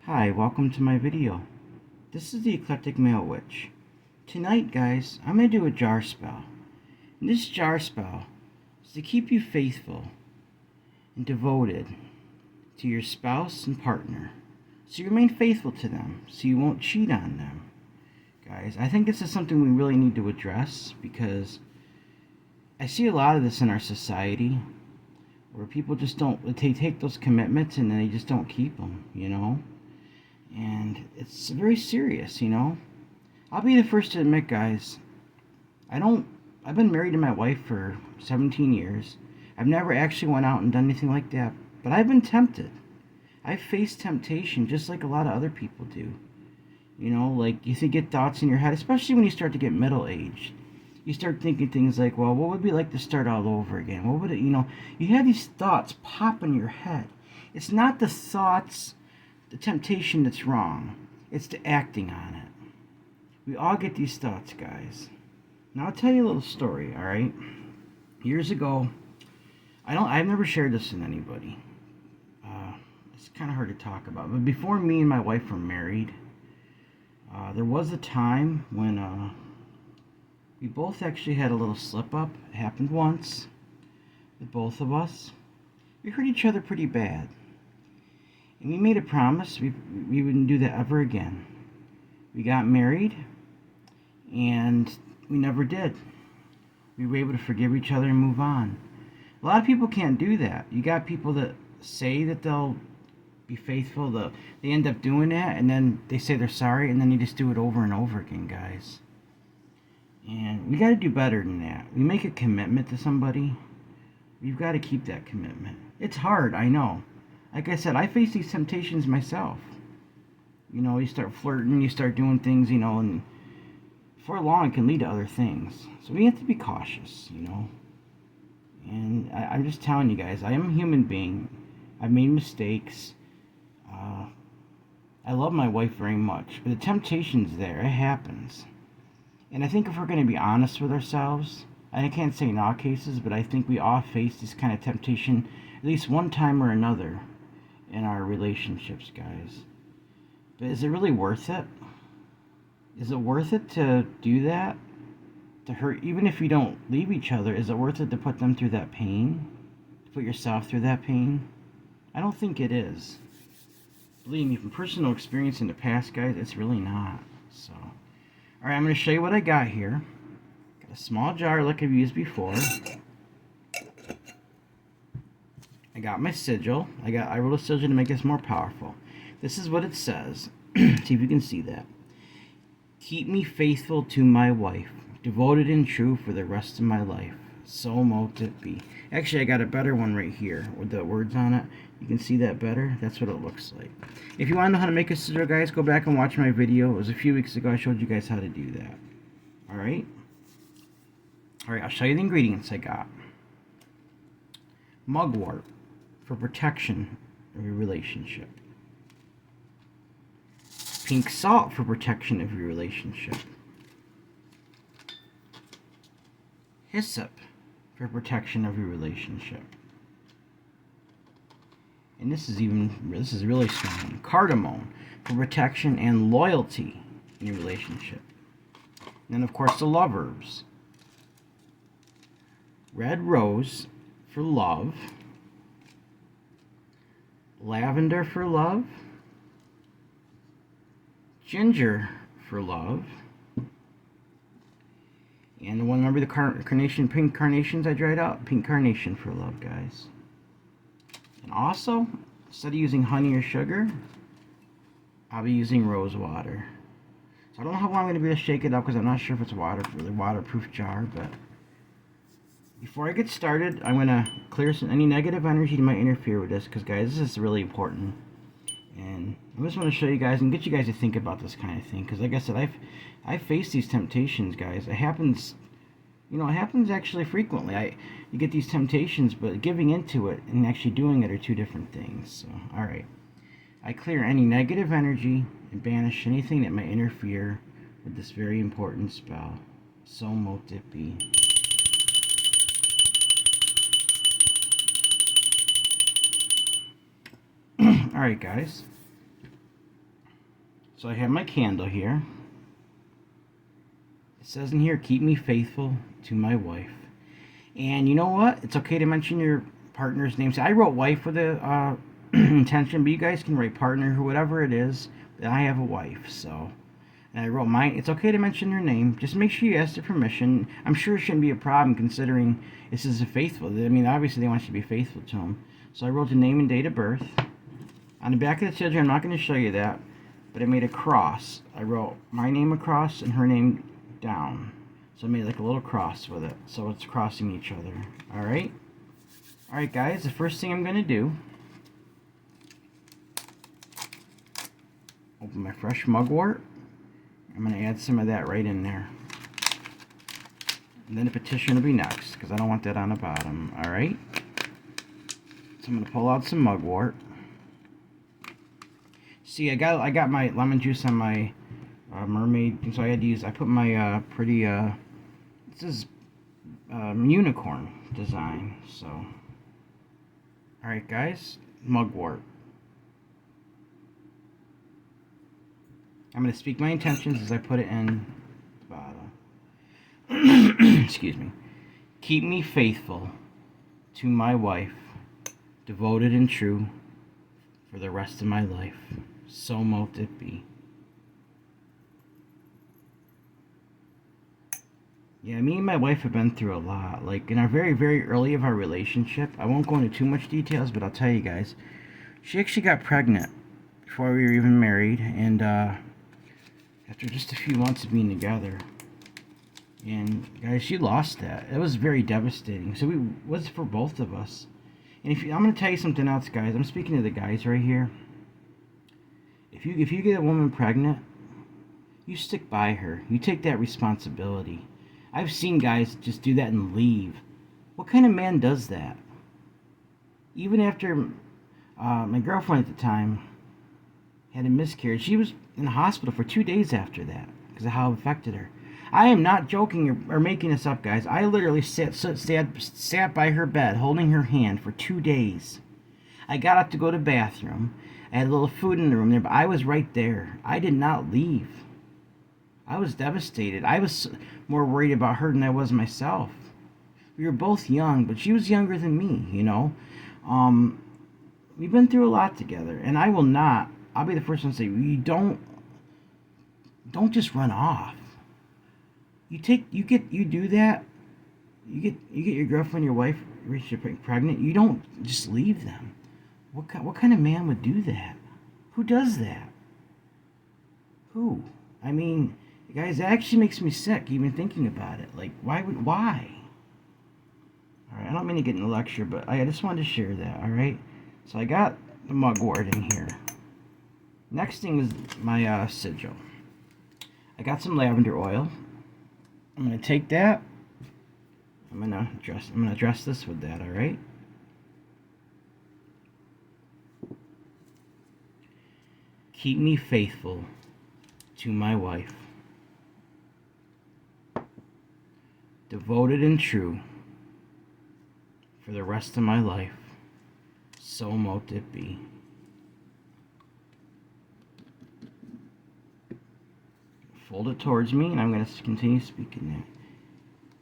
Hi, welcome to my video. This is the Eclectic Male Witch. Tonight, guys, I'm going to do a jar spell. And this jar spell is to keep you faithful and devoted to your spouse and partner. So you remain faithful to them, so you won't cheat on them. Guys, I think this is something we really need to address because I see a lot of this in our society where people just don't, they take those commitments and then they just don't keep them, And it's very serious. I'll be the first to admit, guys, I've been married to my wife for 17 years. I've never actually went out and done anything like that, but I've been tempted. I've faced temptation just like a lot of other people do. Like you get thoughts in your head, especially when you start to get middle aged. You start thinking things like, well, what would it be like to start all over again? What would you have these thoughts pop in your head. It's not the thoughts, the temptation that's wrong. It's the acting on it. We all get these thoughts, guys. Now I'll tell you a little story, alright? Years ago, I've never shared this with anybody. It's kind of hard to talk about. But before me and my wife were married, there was a time when we both actually had a little slip up. It happened once with both of us. We hurt each other pretty bad. And we made a promise we wouldn't do that ever again. We got married, and we never did. We were able to forgive each other and move on. A lot of people can't do that. You got people that say that they'll be faithful. They end up doing that, and then they say they're sorry, and then they just do it over and over again, guys. And we got to do better than that. We make a commitment to somebody. We've got to keep that commitment. It's hard, I know. Like I said, I face these temptations myself. You start flirting, you start doing things, and for long it can lead to other things. So we have to be cautious, And I'm just telling you guys, I am a human being. I've made mistakes. I love my wife very much, but the temptation's there. It happens. And I think if we're going to be honest with ourselves, I can't say in all cases, but I think we all face this kind of temptation at least one time or another in our relationships, guys. But is it really worth it? Is it worth it to do that? To hurt, even if you don't leave each other, is it worth it to put them through that pain? To put yourself through that pain? I don't think it is. Believe me, from personal experience in the past, guys, it's really not. So, alright, I'm going to show you what I got here. Got a small jar like I've used before. I got my sigil. I wrote a sigil to make this more powerful. This is what it says. See if you can see that. Keep me faithful to my wife, devoted and true for the rest of my life. So mote it be. Actually, I got a better one right here with the words on it. You can see that better. That's what it looks like. If you want to know how to make a sigil, guys, go back and watch my video. It was a few weeks ago. I showed you guys how to do that. Alright? Alright, I'll show you the ingredients I got. Mugwort for protection of your relationship. Pink salt for protection of your relationship. Hyssop for protection of your relationship. And this is really strong. Cardamom for protection and loyalty in your relationship. And then, of course, the love herbs. Red rose for love. Lavender for love. Ginger for love. And the one, remember the carnation, pink carnations I dried out? Pink carnation for love, guys. And also, instead of using honey or sugar, I'll be using rose water. So I don't know how long I'm going to be able to shake it up because I'm not sure if it's really waterproof jar, but before I get started, I'm going to clear any negative energy that might interfere with this because, guys, this is really important. And I just want to show you guys and get you guys to think about this kind of thing because, like I said, I've faced these temptations, guys. It happens, it happens actually frequently. You get these temptations, but giving into it and actually doing it are two different things. So, alright. I clear any negative energy and banish anything that might interfere with this very important spell. So mote it be. Alright, guys. So I have my candle here. It says in here, keep me faithful to my wife. And you know what? It's okay to mention your partner's name. So I wrote wife with a intention, but you guys can write partner or whatever it is. I have a wife, so. And I wrote mine. It's okay to mention their name. Just make sure you ask their permission. I'm sure it shouldn't be a problem considering this is a faithful. I mean, obviously they want you to be faithful to them. So I wrote the name and date of birth. On the back of the signature, I'm not going to show you that, but I made a cross. I wrote my name across and her name down. So I made like a little cross with it. So it's crossing each other. Alright? Alright guys, the first thing I'm going to do, open my fresh mugwort. I'm going to add some of that right in there. And then the petition will be next, because I don't want that on the bottom. Alright? So I'm going to pull out some mugwort. See, I got my lemon juice on my mermaid, so I put my pretty, this is unicorn design, so. Alright guys, mugwort. I'm going to speak my intentions as I put it in the bottle. Excuse me. Keep me faithful to my wife, devoted and true for the rest of my life. So mote it be. Yeah, me and my wife have been through a lot. Like, in our very, very early of our relationship, I won't go into too much details, but I'll tell you guys, she actually got pregnant before we were even married, and after just a few months of being together. And guys, she lost that. It was very devastating. So it was for both of us. And I'm going to tell you something else, guys. I'm speaking to the guys right here. If you get a woman pregnant, you stick by her. You take that responsibility. I've seen guys just do that and leave. What kind of man does that? Even after my girlfriend at the time had a miscarriage, she was in the hospital for 2 days after that because of how it affected her. I am not joking or making this up, guys. I literally sat by her bed holding her hand for 2 days. I got up to go to the bathroom. I had a little food in the room there, but I was right there. I did not leave. I was devastated. I was more worried about her than I was myself. We were both young, but she was younger than me, you know. We've been through a lot together, and I'll be the first one to say, you don't just run off. You do that, you get your girlfriend, your wife, you're pregnant, you don't just leave them. What kind of man would do that? Who does that? Who? I mean, guys, that actually makes me sick even thinking about it. Like, why? Alright, I don't mean to get in the lecture, but I just wanted to share that, alright? So I got the mugwort in here. Next thing is my sigil. I got some lavender oil. I'm going to take that. I'm going to dress this with that, alright? Keep me faithful to my wife, devoted and true for the rest of my life. So mote it be. Fold it towards me, and I'm going to continue speaking that. I'm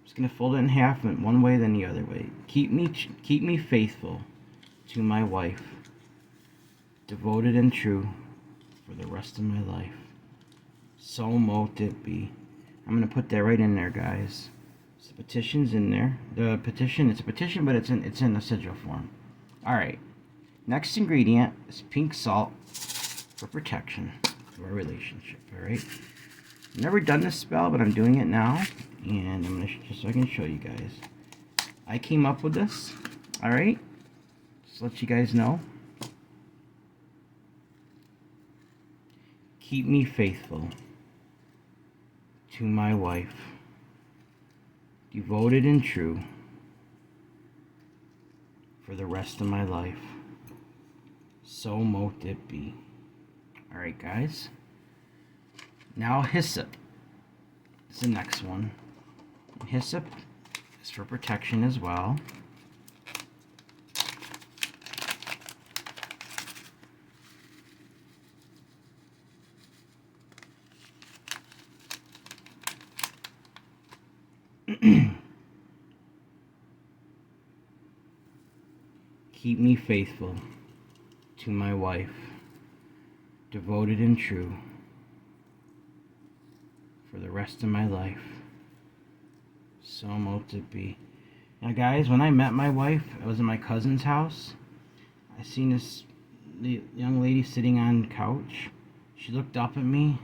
just going to fold it in half, one way then the other way. Keep me faithful to my wife, devoted and true for the rest of my life. So mote it be. I'm going to put that right in there, guys. So the petition's in there. It's a petition, but it's in a sigil form. Alright. Next ingredient is pink salt for protection of our relationship. Alright. Never done this spell, but I'm doing it now. And I'm going to, just so I can show you guys. I came up with this. Alright. Just let you guys know. Keep me faithful to my wife, devoted and true for the rest of my life. So mote it be. Alright, guys. Now hyssop is the next one. Hyssop is for protection as well. Keep me faithful to my wife, devoted and true, for the rest of my life. So mote it be. Now, guys, when I met my wife, I was in my cousin's house. I seen this young lady sitting on the couch. She looked up at me,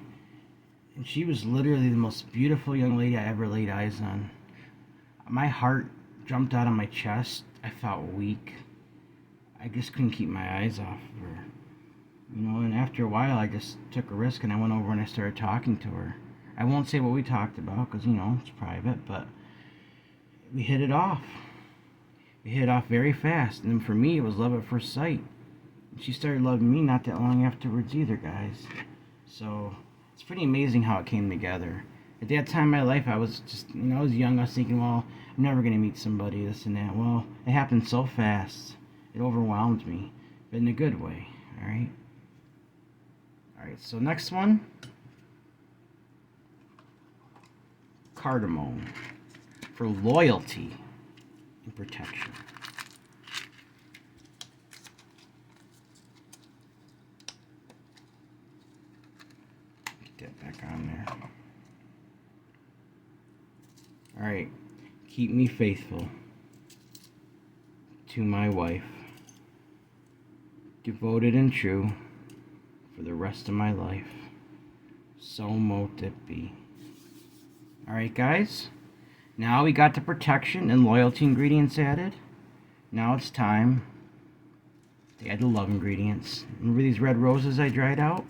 and she was literally the most beautiful young lady I ever laid eyes on. My heart jumped out of my chest. I felt weak. I just couldn't keep my eyes off of her. And after a while, I just took a risk and I went over and I started talking to her. I won't say what we talked about because, it's private, but we hit it off. We hit it off very fast. And then for me, it was love at first sight. She started loving me not that long afterwards either, guys. So it's pretty amazing how it came together. At that time in my life, I was just, I was young. I was thinking, well, I'm never going to meet somebody, this and that. Well, it happened so fast. It overwhelmed me, but in a good way, all right? All right, so next one, cardamom, for loyalty and protection. Get that back on there. All right, keep me faithful to my wife, devoted and true, for the rest of my life. So mote it be. Alright, guys. Now we got the protection and loyalty ingredients added. Now it's time to add the love ingredients. Remember these red roses I dried out?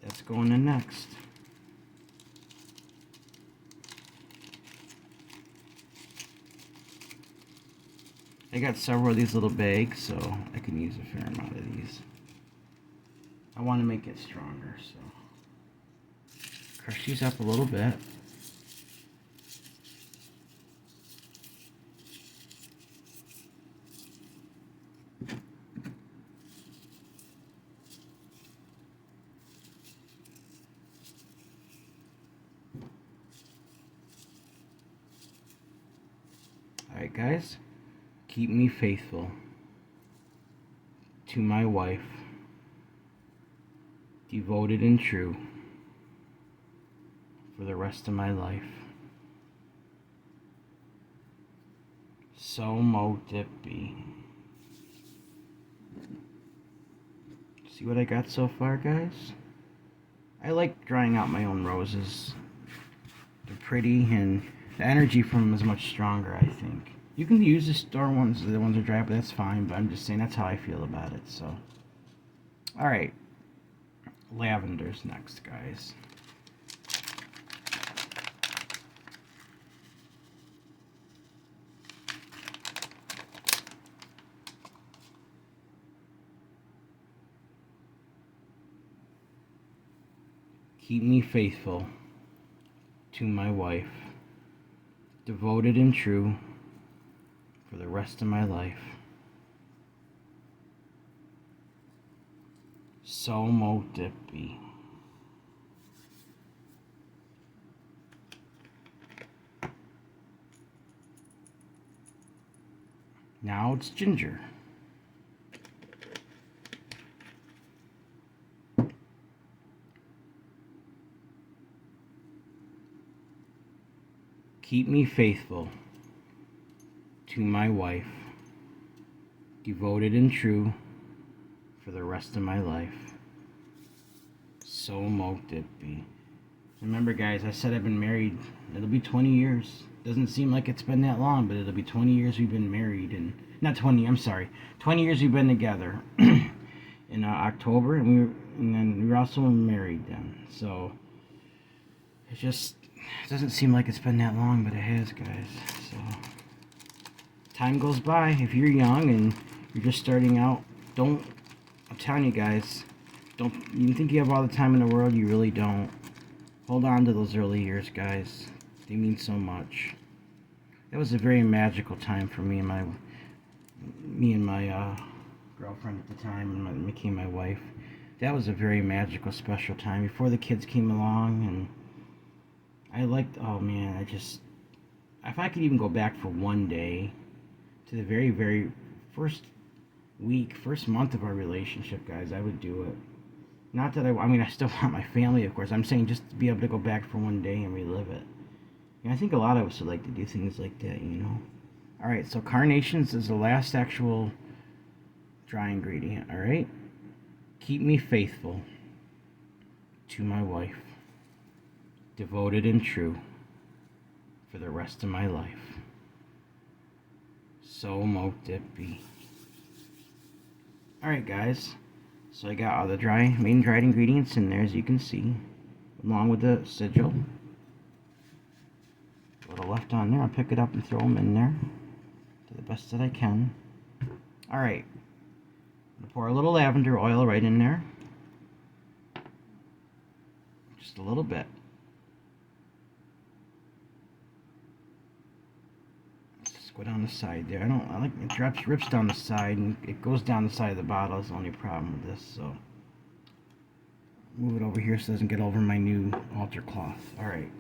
That's going in next. I got several of these little bags, so I can use a fair amount of these. I want to make it stronger, so crush these up a little bit. Alright, guys. Keep me faithful to my wife, devoted and true, for the rest of my life. So mote it be. See what I got so far, guys? I like drying out my own roses. They're pretty, and the energy from them is much stronger, I think. You can use the store ones, the ones that dry, but that's fine. But I'm just saying that's how I feel about it. So, all right, lavender's next, guys. Keep me faithful to my wife, devoted and true, for the rest of my life. So mote it be. Now it's ginger. Keep me faithful to my wife, devoted and true, for the rest of my life. So mote it be. Remember, guys, I said I've been married. It'll be 20 years. Doesn't seem like it's been that long, but it'll be 20 years we've been married. And not 20, I'm sorry. 20 years we've been together in October, and then we were also married then. So it doesn't seem like it's been that long, but it has, guys. So time goes by. If you're young and you're just starting out, I'm telling you guys, you think you have all the time in the world, you really don't. Hold on to those early years, guys. They mean so much. It was a very magical time for me and my girlfriend at the time, and became my wife. That was a very magical, special time before the kids came along, and I liked. Oh man, if I could even go back for one day to the very, very first week, first month of our relationship, guys, I would do it. Not that I mean, I still want my family, of course. I'm saying just to be able to go back for one day and relive it. And I think a lot of us would like to do things like that, you know. All right, so carnations is the last actual dry ingredient, all right? Keep me faithful to my wife, devoted and true for the rest of my life. So mote it be. All right, guys. So I got all the main dried ingredients in there, as you can see, along with the sigil. A little left on there. I'll pick it up and throw them in there to the best that I can. All right. I'm gonna pour a little lavender oil right in there. Just a little bit. Just go down the side there. I like it rips down the side and it goes down the side of the bottle. Is the only problem with this. So move it over here so it doesn't get over my new altar cloth. All right.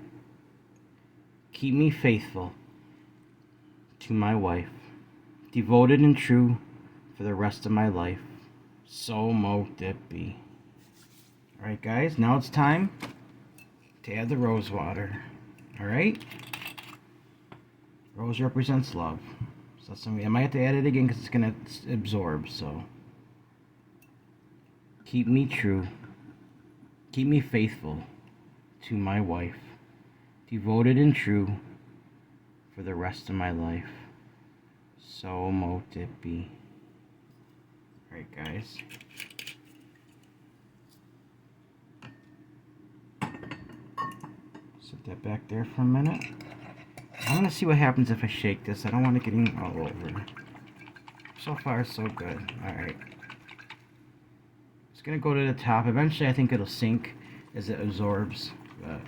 Keep me faithful to my wife, devoted and true for the rest of my life. So mote it be. All right, guys. Now it's time to add the rose water. All right. Rose represents love. So that's something I might have to add it again because it's gonna absorb. So keep me true. Keep me faithful to my wife, devoted and true for the rest of my life. So mote it be. Alright, guys. Set that back there for a minute. I'm going to see what happens if I shake this. I don't want it getting all over. So far, so good. Alright. It's going to go to the top. Eventually, I think it'll sink as it absorbs. But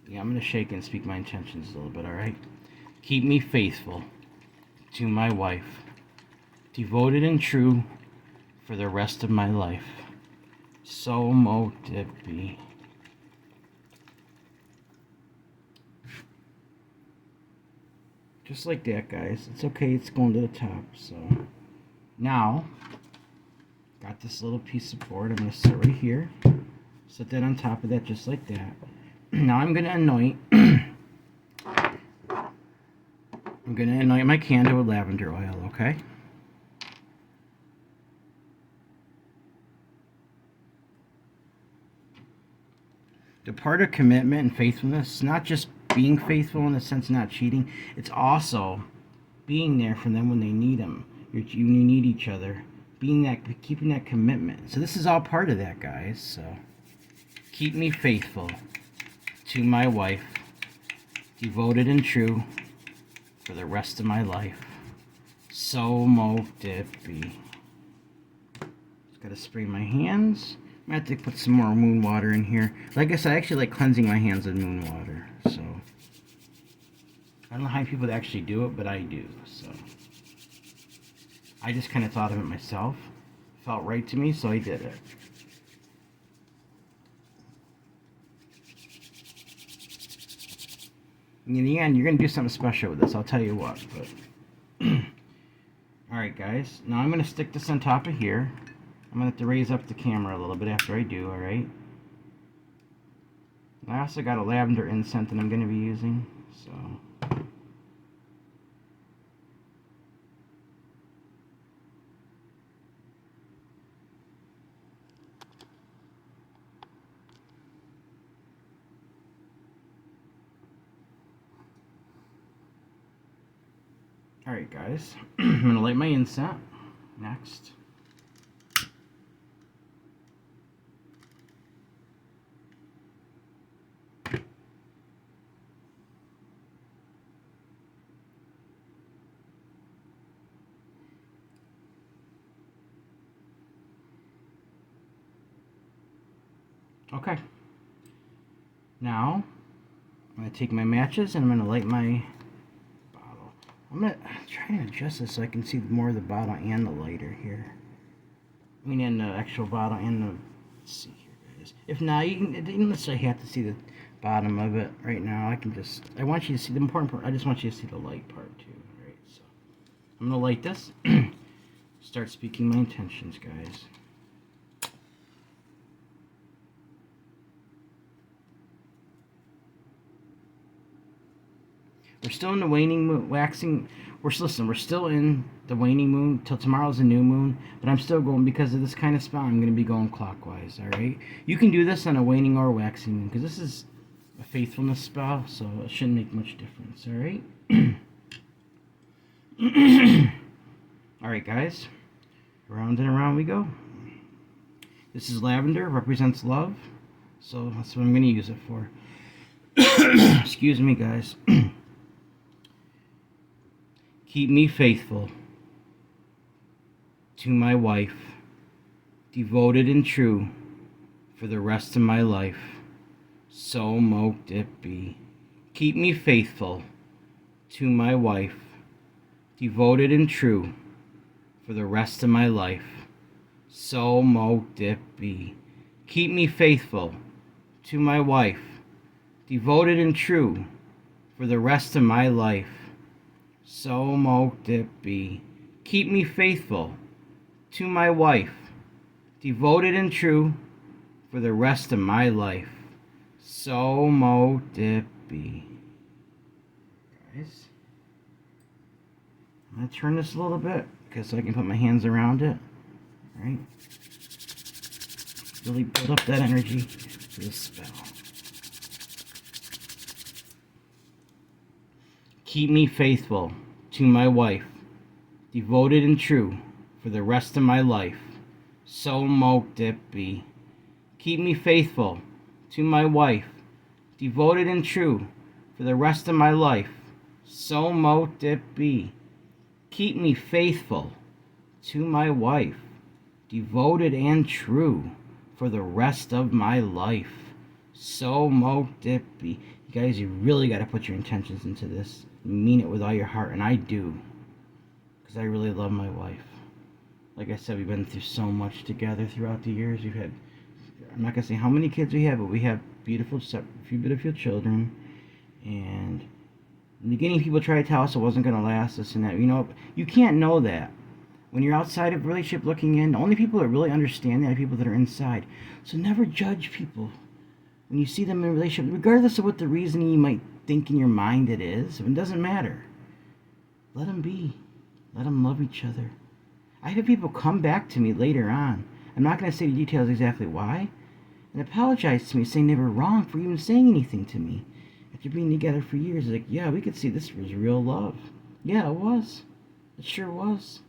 yeah, I'm going to shake and speak my intentions a little bit, alright? Keep me faithful to my wife, devoted and true for the rest of my life. So mote it be. Just like that, guys. It's okay, it's going to the top. So now, got this little piece of board. I'm going to sit right here. Set that on top of that just like that. Now I'm going to anoint my candle with lavender oil, okay? The part of commitment and faithfulness is not just being faithful in the sense of not cheating. It's also being there for them when they need them. You need each other. Keeping that commitment. So this is all part of that, guys. So keep me faithful to my wife, devoted and true for the rest of my life. So mote it be. Just gotta spray my hands. I have to put some more moon water in here. Like I said, I actually like cleansing my hands with moon water. So I don't know how many people actually do it, but I do. So I just kind of thought of it myself. Felt right to me, so I did it. In the end, you're going to do something special with this. I'll tell you what. But alright, guys. Now I'm going to stick this on top of here. I'm going to have to raise up the camera a little bit after I do, alright? I also got a lavender incense that I'm going to be using, so. Alright, guys. I'm going to light my incense next. Okay. Now, I'm going to take my matches and I'm going to light my bottle. I'm going to try to adjust this so I can see more of the bottle and the lighter here. I mean, in the actual bottle and the... Let's see here, this. If not, you don't necessarily have to see the bottom of it right now. I want you to see the important part. I just want you to see the light part too. All right, so I'm gonna light this. Start speaking my intentions, guys. We're still in the waning moon, waxing. We're still in the waning moon till tomorrow's a new moon. But I'm still going because of this kind of spell. I'm going to be going clockwise. All right. You can do this on a waning or waxing moon because this is a faithfulness spell, so it shouldn't make much difference. All right. All right, guys. Around and around we go. This is lavender, represents love, so that's what I'm going to use it for. Excuse me, guys. Keep me faithful to my wife, devoted and true for the rest of my life. So mote it be. Keep me faithful to my wife, devoted and true for the rest of my life. So mote it be. Keep me faithful to my wife, devoted and true for the rest of my life. So mote it be. Keep me faithful to my wife, devoted and true for the rest of my life. So mote it be. Guys, I'm going to turn this a little bit because I can put my hands around it. All right? Really build up that energy for this spell. Keep me faithful to my wife, devoted and true for the rest of my life. So mote it be. Keep me faithful to my wife, devoted and true for the rest of my life. So mote it be. Keep me faithful to my wife, devoted and true for the rest of my life. So mote it be. You guys, you really got to put your intentions into this. You mean it with all your heart, and I do. Because I really love my wife. Like I said, we've been through so much together throughout the years. We've had, I'm not going to say how many kids we have, but we have few beautiful children. And in the beginning, people tried to tell us it wasn't going to last, this and that. You know, you can't know that. When you're outside of a relationship looking in, the only people that really understand that are people that are inside. So never judge people when you see them in a relationship, regardless of what the reason you might think in your mind it is. It doesn't matter. Let them be. Let them love each other. I've had people come back to me later on. I'm not going to say the details exactly why, and apologize to me, saying they were wrong for even saying anything to me. After being together for years, like, yeah, we could see this was real love. Yeah, it was. It sure was.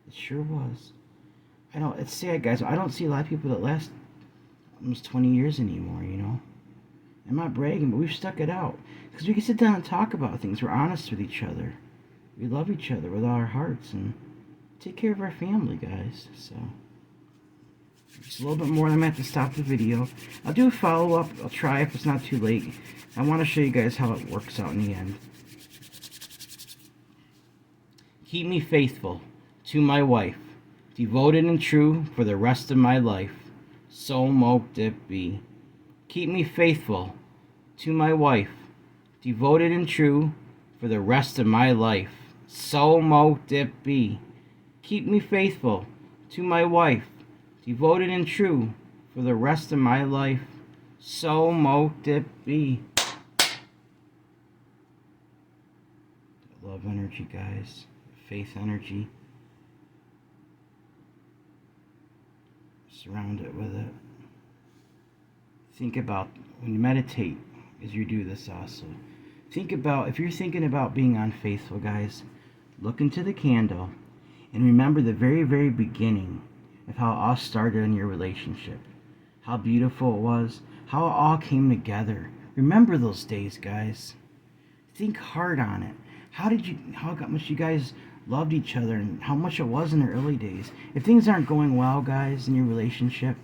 It sure was. It's sad, guys. I don't see a lot of people that last almost 20 years anymore, you know. I'm not bragging, but we've stuck it out. Because we can sit down and talk about things. We're honest with each other. We love each other with all our hearts and take care of our family, guys. So, just a little bit more, and I'm going to have to stop the video. I'll do a follow-up. I'll try if it's not too late. I want to show you guys how it works out in the end. Keep me faithful to my wife, devoted and true for the rest of my life. So mote it be. Keep me faithful to my wife, devoted and true for the rest of my life. So mote it be. Keep me faithful to my wife, devoted and true for the rest of my life. So mote it be. Love energy, guys. Faith energy. Surround it with it. Think about, when you meditate, as you do this also, think about, if you're thinking about being unfaithful, guys, look into the candle and remember the very, very beginning of how it all started in your relationship. How beautiful it was. How it all came together. Remember those days, guys. Think hard on it. How much you guys loved each other and how much it was in the early days. If things aren't going well, guys, in your relationship,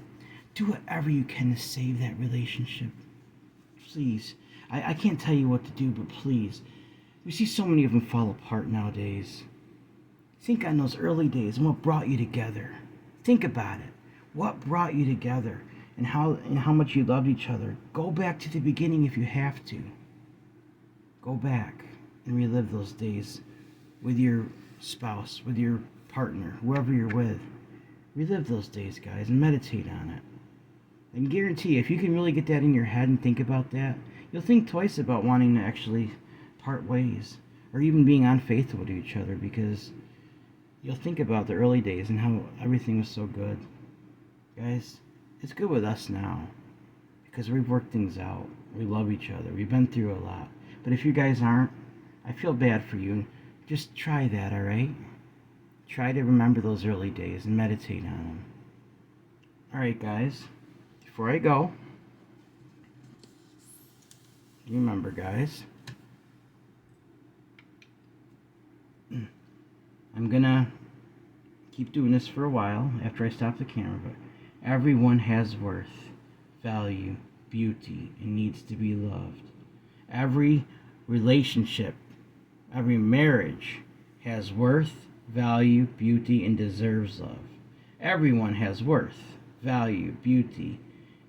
do whatever you can to save that relationship. Please. I can't tell you what to do, but please. We see so many of them fall apart nowadays. Think on those early days and what brought you together. Think about it. What brought you together? and how much you loved each other. Go back to the beginning if you have to. Go back and relive those days with your spouse, with your partner, whoever you're with. Relive those days, guys, and meditate on it. And guarantee, if you can really get that in your head and think about that, you'll think twice about wanting to actually part ways, or even being unfaithful to each other, because you'll think about the early days and how everything was so good. Guys, it's good with us now, because we've worked things out. We love each other. We've been through a lot. But if you guys aren't, I feel bad for you. Just try that, alright? Try to remember those early days and meditate on them. Alright, guys. Before I go, remember, guys, I'm gonna keep doing this for a while after I stop the camera, but everyone has worth, value, beauty, and needs to be loved. Every relationship, every marriage has worth, value, beauty, and deserves love. Everyone has worth, value, beauty,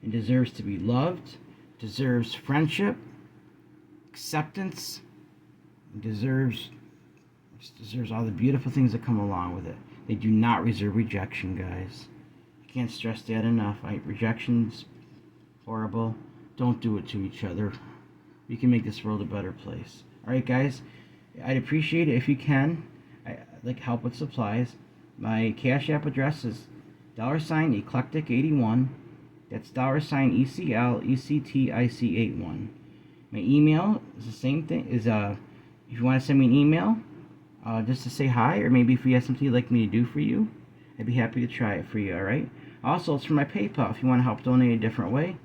and deserves to be loved, deserves friendship, acceptance, and deserves all the beautiful things that come along with it. They do not deserve rejection, guys. I can't stress that enough. Rejection's horrible. Don't do it to each other. We can make this world a better place. Alright, guys, I'd appreciate it if you can. I like help with supplies. My Cash App address is $eclectic81. That's $ECLECTIC81. My email is the same thing. If you want to send me an email, just to say hi, or maybe if you have something you'd like me to do for you, I'd be happy to try it for you. All right. Also, it's for my PayPal. If you want to help donate a different way,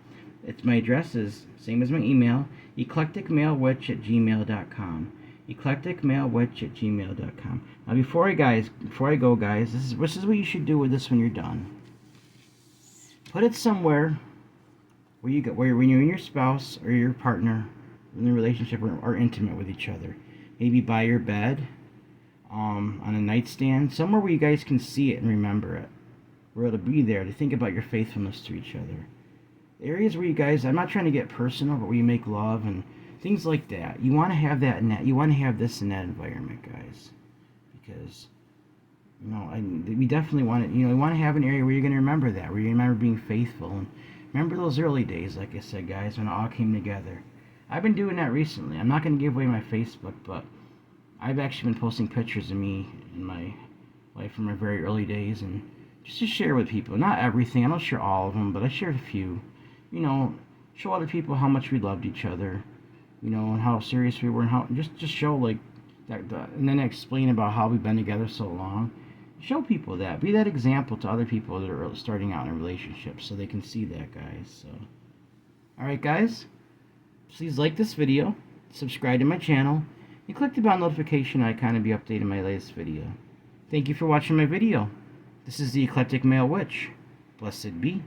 my address is same as my email: eclecticmalewitch@gmail.com. eclecticmalewitch@gmail.com. Now, before I go, guys, this is what you should do with this when you're done. Put it somewhere where when you and your spouse or your partner in a relationship are intimate with each other. Maybe by your bed, on a nightstand, somewhere where you guys can see it and remember it. Where it'll be there to think about your faithfulness to each other. Areas where you guys, I'm not trying to get personal, but where you make love and things like that. You want to have that in that. You want to have this in that environment, guys, because we definitely want it. We want to have an area where you're going to remember that, where you remember being faithful and remember those early days, like I said, guys, when it all came together. I've been doing that recently. I'm not going to give away my Facebook, but I've actually been posting pictures of me in my life from my very early days, and just to share with people. Not everything. I don't share all of them, but I shared a few. Show other people how much we loved each other, and how serious we were, and how just show like that, and then explain about how we've been together so long. Show people that. Be that example to other people that are starting out in a relationship, so they can see that, guys. So, all right, guys. Please like this video, subscribe to my channel, and click the bell notification icon to be updated on my latest video. Thank you for watching my video. This is the Eclectic Male Witch. Blessed be.